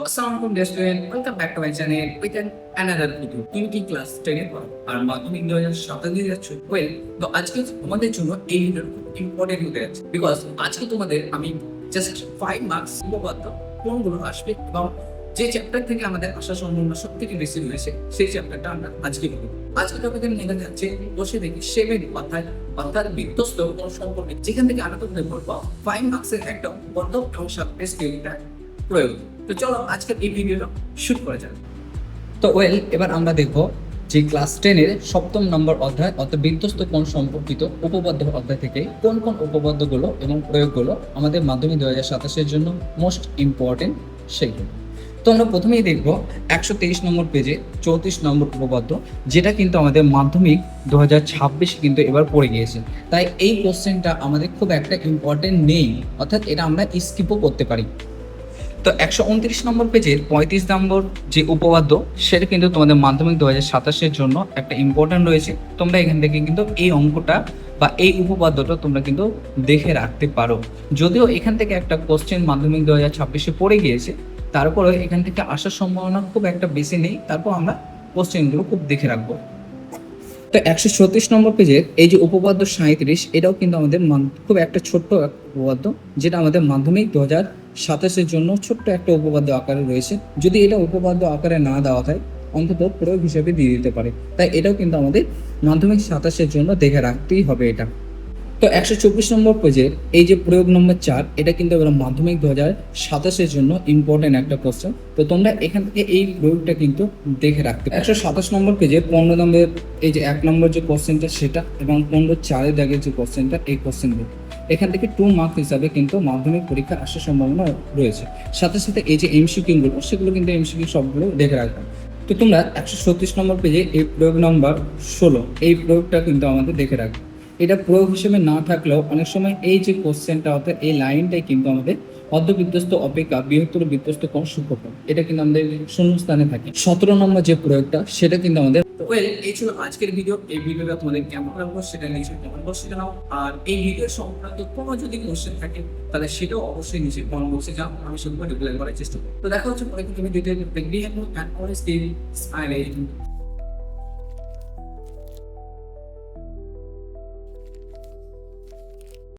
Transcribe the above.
আসসালামু আলাইকুম student, welcome back to my channel with another video. তুমি কি ক্লাস 10 এ পড়ো আর মাধ্যমিক 2027 দিয়ে যাচ্ছ? ওয়েল, তো আজকে তোমাদের জন্য এই ভিডিও খুব ইম্পর্টেন্ট হতে যাচ্ছে, বিকজ আজকে তোমাদের আমি জাস্ট 5 মার্কস উপপাদ্য কোনগুলো আসবে এবং যে চ্যাপ্টার থেকে আমাদের আসার সম্ভাবনা সব থেকে বেশি রয়েছে সেই চ্যাপ্টারটা আমরা আজকে পড়ব। আজকে তোমাদের নিয়ে যাচ্ছে বসে দেখি 7 অর্থাৎ বিধ্বস্ত কোন সম্পর্কে, যেখান থেকে আমরা তোমাদের বলবো 5 মার্কসের একটা উপপাদ্য এবং সাথে স্কিলটা প্রয়োগ। তো চলো আজকের এই ভিডিওটা শুট করা যাক। তো ওয়েল, এবার আমরা দেখবো যে ক্লাস 10 এর 7ম নম্বর অধ্যায় অর্থাৎ বিধ্বস্ত কোণ সম্পর্কিত উপপাদ্য অধ্যায় থেকে কোন কোন উপপাদ্যগুলো এবং প্রয়োগগুলো আমাদের মাধ্যমিক 2027 এর জন্য মোস্ট ইম্পর্টেন্ট সেইগুলো। তো আমরা প্রথমেই দেখবো 123 নম্বর পেজে 34 নম্বর উপপাদ্য, যেটা কিন্তু আমাদের মাধ্যমিক 2026 কিন্তু এবার পড়ে গিয়েছে। তাই এই কোশ্চেনটা আমাদের খুব একটা ইম্পর্টেন্ট নেই, অর্থাৎ এটা আমরা স্কিপও করতে পারি। তো 129 নম্বর পেজের 35 নম্বর যে উপপাদ্য, সেটা কিন্তু তোমাদের মাধ্যমিক 2027 জন্য একটা ইম্পর্টেন্ট রয়েছে। তোমরা এখান থেকে কিন্তু এই অঙ্কটা বা এই উপপাদ্যটা তোমরা কিন্তু দেখে রাখতে পারো। যদিও এখান থেকে একটা কোশ্চেন মাধ্যমিক 2026 পড়ে গিয়েছে, তারপরেও এখান থেকে আসার সম্ভাবনা খুব একটা বেশি নেই। তারপর আমরা কোশ্চেনগুলো খুব দেখে রাখবো। তো 136 নম্বর পেজের এই যে উপপাদ্য 37, এটাও কিন্তু আমাদের খুব একটা ছোট্ট উপপাদ্য, যেটা আমাদের মাধ্যমিক 2027 জন্য ছোট্ট একটা উপপাদ্য আকারে রয়েছে। যদি এটা উপপাদ্য আকারে না দেওয়া হয়, অন্তত প্রয়োগ হিসেবে দিয়ে দিতে পারে। তাই এটাও কিন্তু আমাদের মাধ্যমিক 27 জন্য দেখে রাখতেই হবে এটা। তো 124 নম্বর পেজের এই যে প্রয়োগ নম্বর 4, এটা কিন্তু এবার মাধ্যমিক 2027 জন্য ইম্পর্টেন্ট একটা কোশ্চেন। তো তোমরা এখান থেকে এই প্রয়োগটা কিন্তু দেখে রাখতে। 127 নম্বর পেজে 15 নম্বর এই যে 1 নম্বর যে কোশ্চেনটা সেটা এবং 15-4 দাগের যে কোশ্চেনটা, এই কোশ্চেনগুলো এখান থেকে 2 মার্ক হিসাবে কিন্তু মাধ্যমিক পরীক্ষা আসার সম্ভাবনা রয়েছে। সাথে সাথে এই যে এমসিকিউ গুলো, সেগুলো কিন্তু এমসিকিউ সবগুলো দেখে রাখবে। তো তোমরা 136 নম্বর পেজে এই প্রয়োগ নম্বর 16, এই প্রয়োগটা কিন্তু আমাদের দেখে রাখবে। এটা প্রয়োগ হিসেবে না থাকলেও অনেক সময় এই যে কোশ্চেনটা অর্থাৎ এই লাইনটাই কিন্তু আমাদের অর্ধবিধ্বস্ত অপেক্ষা বৃহত্তর বিধ্বস্ত কোণ সূক্ষ্মকোণ, এটা কিন্তু আমাদের শূন্য স্থানে থাকে। 17 নম্বর যে প্রয়োগটা, সেটা কিন্তু আমাদের। ওয়েল, এই ছিল আজকের ভিডিও। এই ভিডিওটা তোমাদের কেমন লাগলো সেটা নিচে কমেন্ট বক্সে জানাও। আর এই ভিডিও সংক্রান্ত কোনো যদি কোশ্চেন থাকে তাহলে সেটাও অবশ্যই নিচে কমেন্ট বক্সে জানাও, আমি সেগুলো রিপ্লাই করার চেষ্টা করব। তো দেখা হচ্ছে পরে ভিডিওতে।